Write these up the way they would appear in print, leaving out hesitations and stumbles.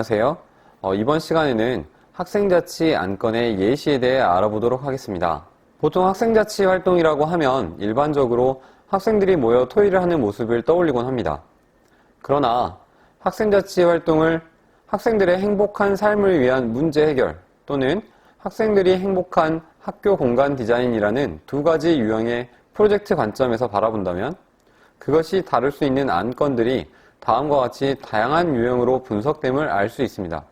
안녕하세요. 이번 시간에는 학생자치 안건의 예시에 대해 알아보도록 하겠습니다. 보통 학생자치 활동이라고 하면 일반적으로 학생들이 모여 토의를 하는 모습을 떠올리곤 합니다. 그러나 학생자치 활동을 학생들의 행복한 삶을 위한 문제 해결 또는 학생들이 행복한 학교 공간 디자인이라는 두 가지 유형의 프로젝트 관점에서 바라본다면 그것이 다룰 수 있는 안건들이 다음과 같이 다양한 유형으로 분석됨을 알 수 있습니다.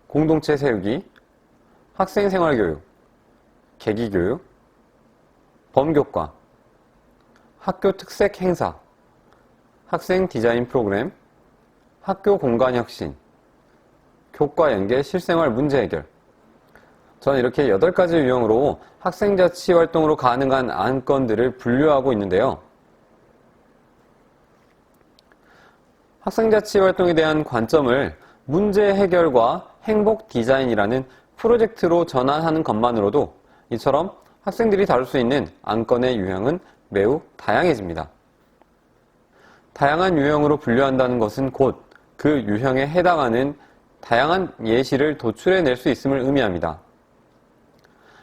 공동체 세우기, 학생생활교육, 계기교육, 범교과, 학교 특색 행사, 학생 디자인 프로그램, 학교 공간 혁신, 교과 연계 실생활 문제 해결. 저는 이렇게 8가지 유형으로 학생자치 활동으로 가능한 안건들을 분류하고 있는데요. 학생자치 활동에 대한 관점을 문제 해결과 행복 디자인이라는 프로젝트로 전환하는 것만으로도 이처럼 학생들이 다룰 수 있는 안건의 유형은 매우 다양해집니다. 다양한 유형으로 분류한다는 것은 곧 그 유형에 해당하는 다양한 예시를 도출해낼 수 있음을 의미합니다.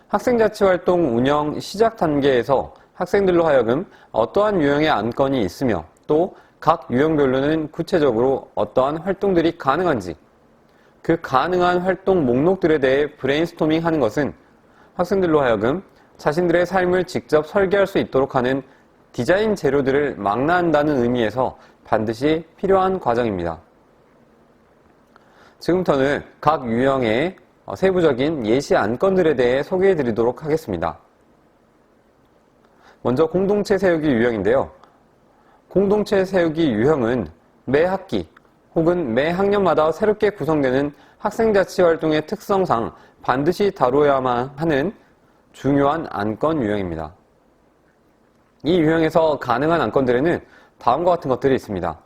학생자치 활동 운영 시작 단계에서 학생들로 하여금 어떠한 유형의 안건이 있으며 또 각 유형별로는 구체적으로 어떠한 활동들이 가능한지 그 가능한 활동 목록들에 대해 브레인스토밍 하는 것은 학생들로 하여금 자신들의 삶을 직접 설계할 수 있도록 하는 디자인 재료들을 망라한다는 의미에서 반드시 필요한 과정입니다. 지금부터는 각 유형의 세부적인 예시 안건들에 대해 소개해 드리도록 하겠습니다. 먼저 공동체 세우기 유형인데요. 공동체 세우기 유형은 매 학기 혹은 매 학년마다 새롭게 구성되는 학생자치 활동의 특성상 반드시 다루어야만 하는 중요한 안건 유형입니다. 이 유형에서 가능한 안건들에는 다음과 같은 것들이 있습니다.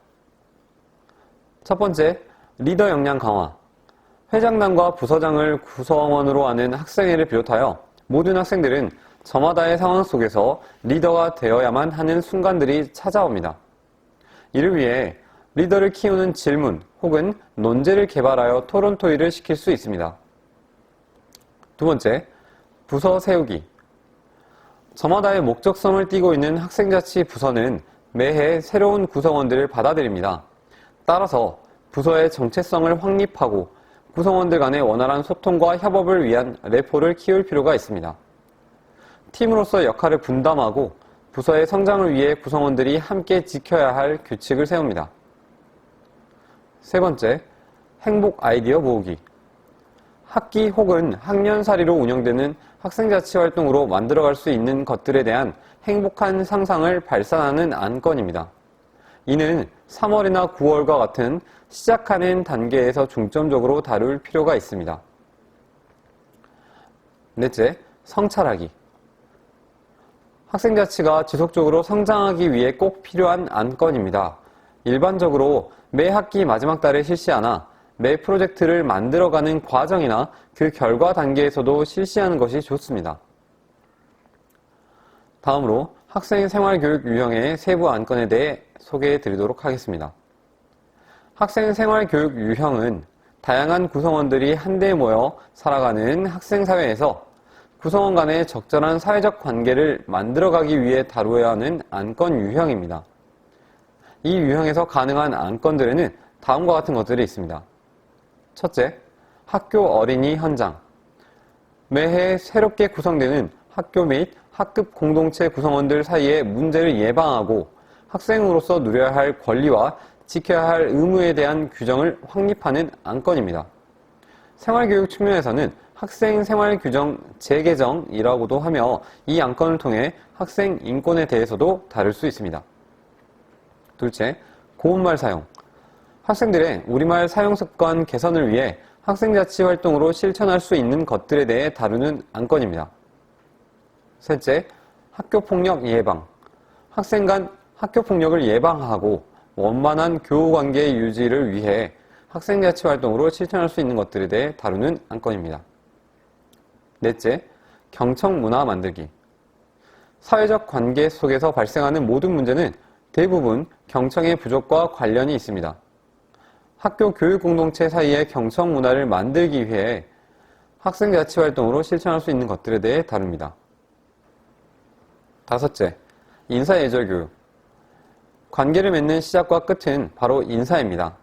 첫 번째, 리더 역량 강화. 회장단과 부서장을 구성원으로 하는 학생회를 비롯하여 모든 학생들은 저마다의 상황 속에서 리더가 되어야만 하는 순간들이 찾아옵니다. 이를 위해 리더를 키우는 질문 혹은 논제를 개발하여 토론 토의를 시킬 수 있습니다. 두 번째, 부서 세우기. 저마다의 목적성을 띠고 있는 학생자치 부서는 매해 새로운 구성원들을 받아들입니다. 따라서 부서의 정체성을 확립하고 구성원들 간의 원활한 소통과 협업을 위한 레포를 키울 필요가 있습니다. 팀으로서 역할을 분담하고 부서의 성장을 위해 구성원들이 함께 지켜야 할 규칙을 세웁니다. 세 번째, 행복 아이디어 모으기. 학기 혹은 학년사리로 운영되는 학생자치 활동으로 만들어갈 수 있는 것들에 대한 행복한 상상을 발산하는 안건입니다. 이는 3월이나 9월과 같은 시작하는 단계에서 중점적으로 다룰 필요가 있습니다. 넷째, 성찰하기. 학생자치가 지속적으로 성장하기 위해 꼭 필요한 안건입니다. 일반적으로 매 학기 마지막 달에 실시하나 매 프로젝트를 만들어가는 과정이나 그 결과 단계에서도 실시하는 것이 좋습니다. 다음으로 학생생활교육 유형의 세부 안건에 대해 소개해 드리도록 하겠습니다. 학생생활교육 유형은 다양한 구성원들이 한데 모여 살아가는 학생사회에서 구성원 간의 적절한 사회적 관계를 만들어가기 위해 다루어야 하는 안건 유형입니다. 이 유형에서 가능한 안건들에는 다음과 같은 것들이 있습니다. 첫째, 학교 어린이 현장. 매해 새롭게 구성되는 학교 및 학급 공동체 구성원들 사이의 문제를 예방하고 학생으로서 누려야 할 권리와 지켜야 할 의무에 대한 규정을 확립하는 안건입니다. 생활교육 측면에서는 학생생활규정 재개정이라고도 하며 이 안건을 통해 학생 인권에 대해서도 다룰 수 있습니다. 둘째, 고운말 사용. 학생들의 우리말 사용 습관 개선을 위해 학생자치 활동으로 실천할 수 있는 것들에 대해 다루는 안건입니다. 셋째, 학교폭력 예방. 학생 간 학교폭력을 예방하고 원만한 교우관계 유지를 위해 학생자치 활동으로 실천할 수 있는 것들에 대해 다루는 안건입니다. 넷째, 경청문화 만들기. 사회적 관계 속에서 발생하는 모든 문제는 대부분 경청의 부족과 관련이 있습니다. 학교 교육 공동체 사이의 경청 문화를 만들기 위해 학생 자치 활동으로 실천할 수 있는 것들에 대해 다룹니다. 다섯째, 인사 예절 교육. 관계를 맺는 시작과 끝은 바로 인사입니다.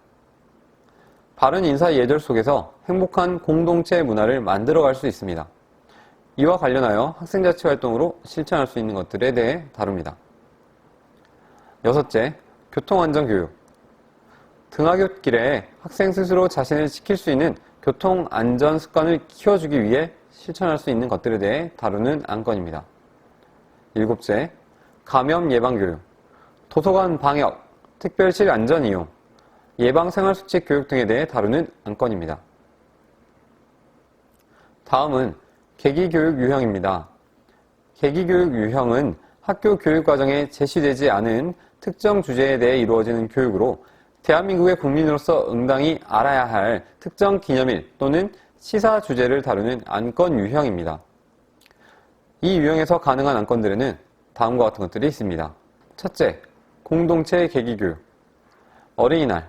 바른 인사 예절 속에서 행복한 공동체 문화를 만들어갈 수 있습니다. 이와 관련하여 학생 자치 활동으로 실천할 수 있는 것들에 대해 다룹니다. 여섯째, 교통안전 교육. 등하굣길에 학생 스스로 자신을 지킬 수 있는 교통안전 습관을 키워주기 위해 실천할 수 있는 것들에 대해 다루는 안건입니다. 일곱째, 감염 예방 교육. 도서관 방역, 특별실 안전 이용, 예방 생활수칙 교육 등에 대해 다루는 안건입니다. 다음은 계기교육 유형입니다. 계기교육 유형은 학교 교육과정에 제시되지 않은 특정 주제에 대해 이루어지는 교육으로 대한민국의 국민으로서 응당히 알아야 할 특정 기념일 또는 시사 주제를 다루는 안건 유형입니다. 이 유형에서 가능한 안건들에는 다음과 같은 것들이 있습니다. 첫째, 공동체 계기교육. 어린이날,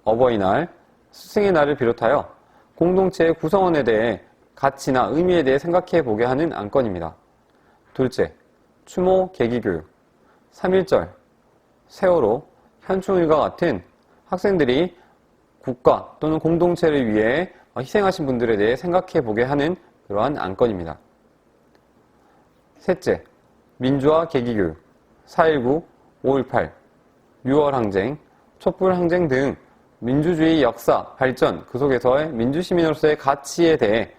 어버이날, 스승의 날을 비롯하여 공동체의 구성원에 대해 가치나 의미에 대해 생각해 보게 하는 안건입니다. 둘째, 추모 계기교육. 3.1절, 세월호, 현충일과 같은 학생들이 국가 또는 공동체를 위해 희생하신 분들에 대해 생각해 보게 하는 그러한 안건입니다. 셋째, 민주화 계기교육. 4.19, 5.18, 6월항쟁, 촛불항쟁 등 민주주의 역사, 발전, 그 속에서의 민주시민으로서의 가치에 대해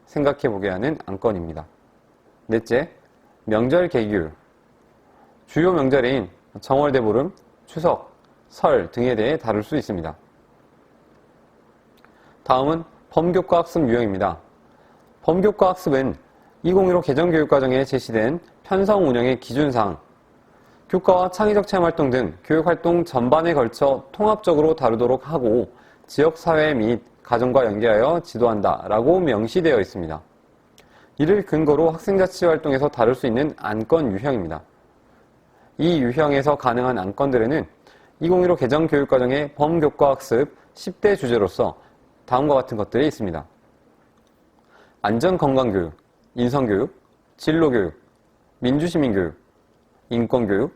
생각해 보게 하는 안건입니다. 넷째, 명절 계기교육. 주요 명절인 정월대보름, 추석, 설 등에 대해 다룰 수 있습니다. 다음은 범교과 학습 유형입니다. 범교과 학습은 2015 개정교육과정에 제시된 편성 운영의 기준상 교과와 창의적 체험활동 등 교육활동 전반에 걸쳐 통합적으로 다루도록 하고 지역사회 및 가정과 연계하여 지도한다 라고 명시되어 있습니다. 이를 근거로 학생자치활동에서 다룰 수 있는 안건 유형입니다. 이 유형에서 가능한 안건들에는 2015 개정교육과정의 범교과학습 10대 주제로서 다음과 같은 것들이 있습니다. 안전건강교육, 인성교육, 진로교육, 민주시민교육, 인권교육,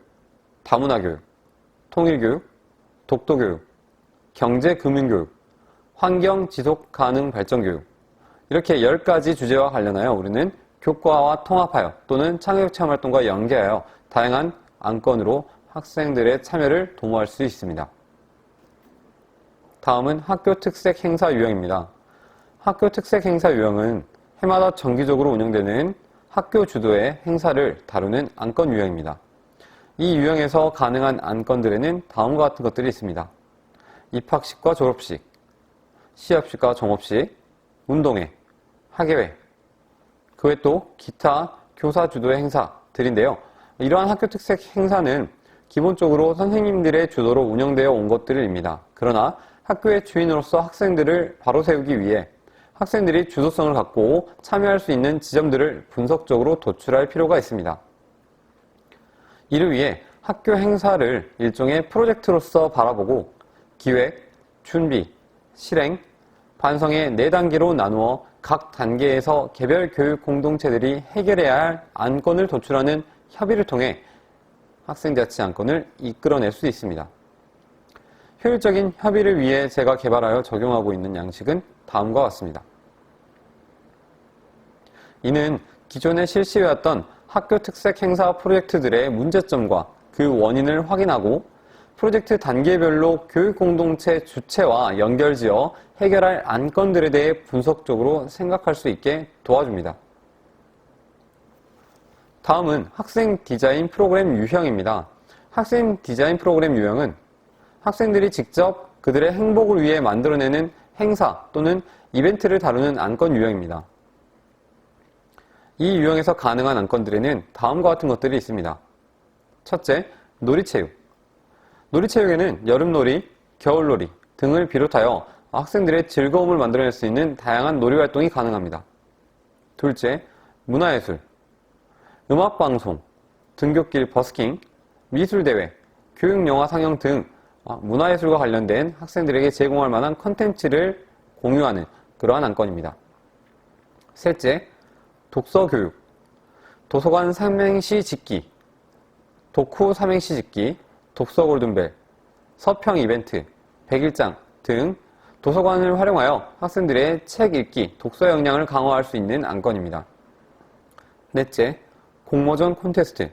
다문화교육, 통일교육, 독도교육, 경제금융교육, 환경지속가능발전교육 이렇게 10가지 주제와 관련하여 우리는 교과와 통합하여 또는 창의적체험활동과 연계하여 다양한 안건으로 학생들의 참여를 도모할 수 있습니다. 다음은 학교 특색 행사 유형입니다. 학교 특색 행사 유형은 해마다 정기적으로 운영되는 학교 주도의 행사를 다루는 안건 유형입니다. 이 유형에서 가능한 안건들에는 다음과 같은 것들이 있습니다. 입학식과 졸업식, 시합식과 종업식, 운동회, 학예회, 그 외 또 기타 교사 주도의 행사들인데요. 이러한 학교 특색 행사는 기본적으로 선생님들의 주도로 운영되어 온 것들입니다. 그러나 학교의 주인으로서 학생들을 바로 세우기 위해 학생들이 주도성을 갖고 참여할 수 있는 지점들을 분석적으로 도출할 필요가 있습니다. 이를 위해 학교 행사를 일종의 프로젝트로서 바라보고 기획, 준비, 실행, 반성의 4단계로 나누어 각 단계에서 개별 교육 공동체들이 해결해야 할 안건을 도출하는 협의를 통해 학생자치 안건을 이끌어낼 수 있습니다. 효율적인 협의를 위해 제가 개발하여 적용하고 있는 양식은 다음과 같습니다. 이는 기존에 실시해왔던 학교 특색 행사 프로젝트들의 문제점과 그 원인을 확인하고 프로젝트 단계별로 교육 공동체 주체와 연결지어 해결할 안건들에 대해 분석적으로 생각할 수 있게 도와줍니다. 다음은 학생 디자인 프로그램 유형입니다. 학생 디자인 프로그램 유형은 학생들이 직접 그들의 행복을 위해 만들어내는 행사 또는 이벤트를 다루는 안건 유형입니다. 이 유형에서 가능한 안건들에는 다음과 같은 것들이 있습니다. 첫째, 놀이체육. 놀이체육에는 여름놀이, 겨울놀이 등을 비롯하여 학생들의 즐거움을 만들어낼 수 있는 다양한 놀이활동이 가능합니다. 둘째, 문화예술. 음악방송, 등굣길 버스킹, 미술대회, 교육영화 상영 등 문화예술과 관련된 학생들에게 제공할 만한 컨텐츠를 공유하는 그러한 안건입니다. 셋째, 독서교육. 도서관 삼행시 짓기, 독후 삼행시 짓기, 독서 골든벨, 서평 이벤트, 백일장 등 도서관을 활용하여 학생들의 책 읽기, 독서 역량을 강화할 수 있는 안건입니다. 넷째, 공모전 콘테스트.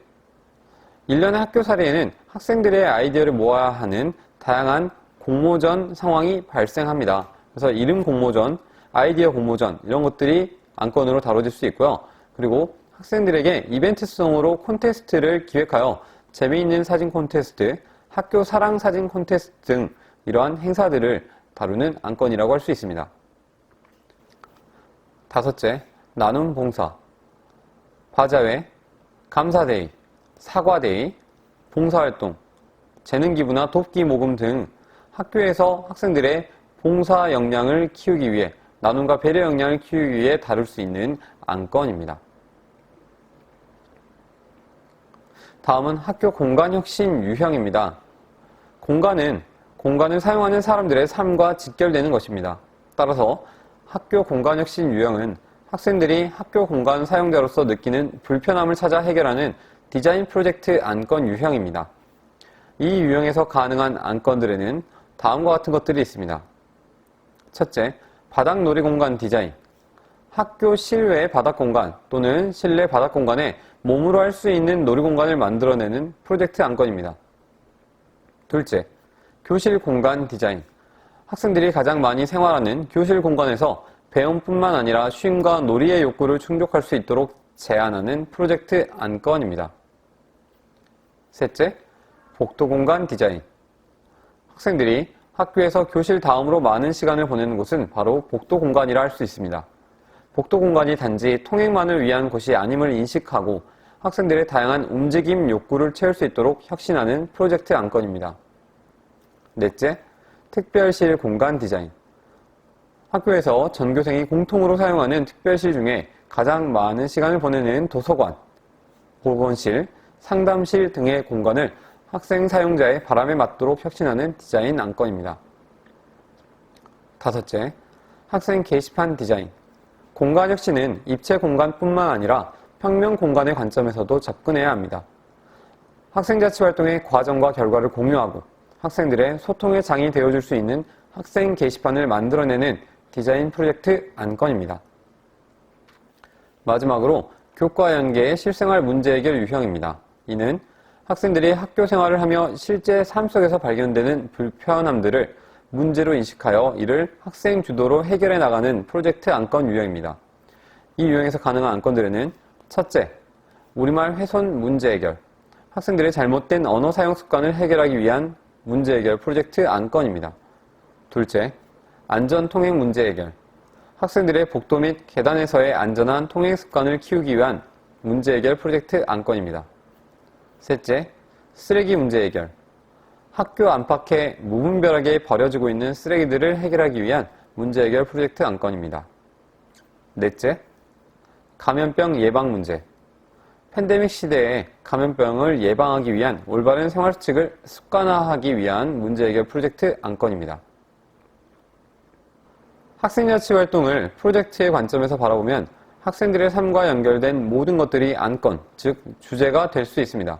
1년의 학교 사례에는 학생들의 아이디어를 모아야 하는 다양한 공모전 상황이 발생합니다. 그래서 이름 공모전, 아이디어 공모전 이런 것들이 안건으로 다뤄질 수 있고요. 그리고 학생들에게 이벤트성으로 콘테스트를 기획하여 재미있는 사진 콘테스트, 학교 사랑 사진 콘테스트 등 이러한 행사들을 다루는 안건이라고 할 수 있습니다. 다섯째, 나눔 봉사. 바자회, 감사데이, 사과데이, 봉사활동, 재능기부나 돕기 모금 등 학교에서 학생들의 봉사 역량을 키우기 위해, 나눔과 배려 역량을 키우기 위해 다룰 수 있는 안건입니다. 다음은 학교 공간혁신 유형입니다. 공간을 사용하는 사람들의 삶과 직결되는 것입니다. 따라서 학교 공간혁신 유형은 학생들이 학교 공간 사용자로서 느끼는 불편함을 찾아 해결하는 디자인 프로젝트 안건 유형입니다. 이 유형에서 가능한 안건들에는 다음과 같은 것들이 있습니다. 첫째, 바닥 놀이공간 디자인. 학교 실외 바닥 공간 또는 실내 바닥 공간에 몸으로 할 수 있는 놀이공간을 만들어내는 프로젝트 안건입니다. 둘째, 교실 공간 디자인. 학생들이 가장 많이 생활하는 교실 공간에서 배움뿐만 아니라 쉼과 놀이의 욕구를 충족할 수 있도록 제안하는 프로젝트 안건입니다. 셋째, 복도 공간 디자인. 학생들이 학교에서 교실 다음으로 많은 시간을 보내는 곳은 바로 복도 공간이라 할 수 있습니다. 복도 공간이 단지 통행만을 위한 곳이 아님을 인식하고 학생들의 다양한 움직임 욕구를 채울 수 있도록 혁신하는 프로젝트 안건입니다. 넷째, 특별실 공간 디자인. 학교에서 전교생이 공통으로 사용하는 특별실 중에 가장 많은 시간을 보내는 도서관, 보건실, 상담실 등의 공간을 학생 사용자의 바람에 맞도록 혁신하는 디자인 안건입니다. 다섯째, 학생 게시판 디자인. 공간 혁신은 입체 공간뿐만 아니라 평면 공간의 관점에서도 접근해야 합니다. 학생자치활동의 과정과 결과를 공유하고 학생들의 소통의 장이 되어줄 수 있는 학생 게시판을 만들어내는 디자인 프로젝트 안건입니다. 마지막으로 교과 연계의 실생활 문제 해결 유형입니다. 이는 학생들이 학교 생활을 하며 실제 삶 속에서 발견되는 불편함들을 문제로 인식하여 이를 학생 주도로 해결해 나가는 프로젝트 안건 유형입니다. 이 유형에서 가능한 안건들에는 첫째, 우리말 훼손 문제 해결. 학생들의 잘못된 언어 사용 습관을 해결하기 위한 문제 해결 프로젝트 안건입니다. 둘째, 안전 통행 문제 해결. 학생들의 복도 및 계단에서의 안전한 통행 습관을 키우기 위한 문제 해결 프로젝트 안건입니다. 셋째, 쓰레기 문제 해결. 학교 안팎에 무분별하게 버려지고 있는 쓰레기들을 해결하기 위한 문제 해결 프로젝트 안건입니다. 넷째, 감염병 예방 문제. 팬데믹 시대에 감염병을 예방하기 위한 올바른 생활수칙을 습관화하기 위한 문제 해결 프로젝트 안건입니다. 학생자치 활동을 프로젝트의 관점에서 바라보면 학생들의 삶과 연결된 모든 것들이 안건, 즉 주제가 될 수 있습니다.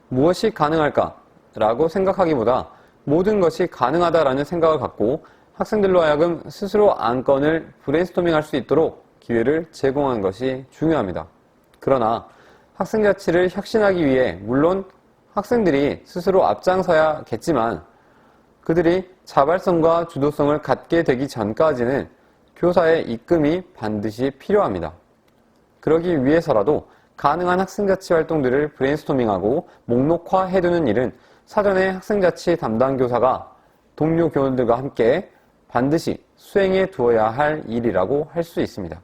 무엇이 가능할까? 라고 생각하기보다 모든 것이 가능하다라는 생각을 갖고 학생들로 하여금 스스로 안건을 브레인스토밍할 수 있도록 기회를 제공하는 것이 중요합니다. 그러나 학생자치를 혁신하기 위해 물론 학생들이 스스로 앞장서야겠지만 그들이 자발성과 주도성을 갖게 되기 전까지는 교사의 입금이 반드시 필요합니다. 그러기 위해서라도 가능한 학생자치 활동들을 브레인스토밍하고 목록화해두는 일은 사전에 학생자치 담당 교사가 동료 교원들과 함께 반드시 수행해 두어야 할 일이라고 할 수 있습니다.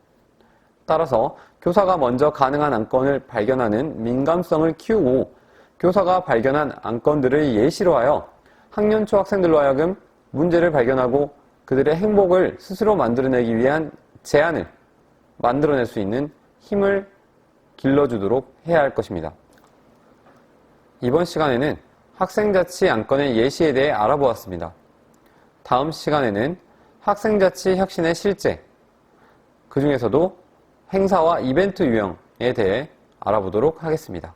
따라서 교사가 먼저 가능한 안건을 발견하는 민감성을 키우고 교사가 발견한 안건들을 예시로 하여 학년 초 학생들로 하여금 문제를 발견하고 그들의 행복을 스스로 만들어내기 위한 제안을 만들어낼 수 있는 힘을 길러주도록 해야 할 것입니다. 이번 시간에는 학생자치 안건의 예시에 대해 알아보았습니다. 다음 시간에는 학생자치 혁신의 실제, 그 중에서도 행사와 이벤트 유형에 대해 알아보도록 하겠습니다.